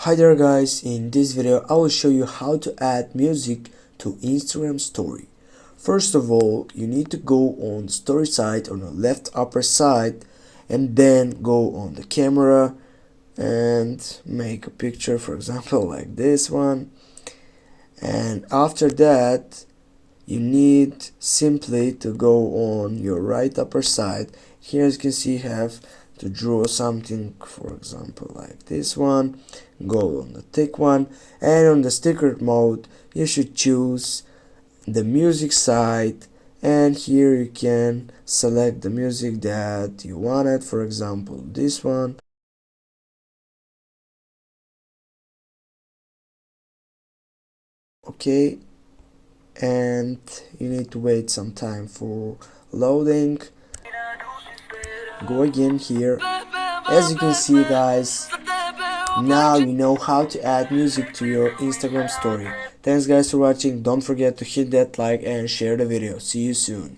Hi there guys, in this video I will show you how to add music to Instagram story. First of all, you need to go on the story side on the left upper side and then go on the camera and make a picture, for example like this one. And after that you need simply to go on your right upper side. Here as you can see you have to draw something, for example like this one. Go on the thick one, and on the sticker mode you should choose the music side, and here you can select the music that you wanted, for example this one. Okay, and you need to wait some time for loading. Go again here. As you can see guys, now you know how to add music to your Instagram story. Thanks guys for watching. Don't forget to hit that like and share the video. See you soon.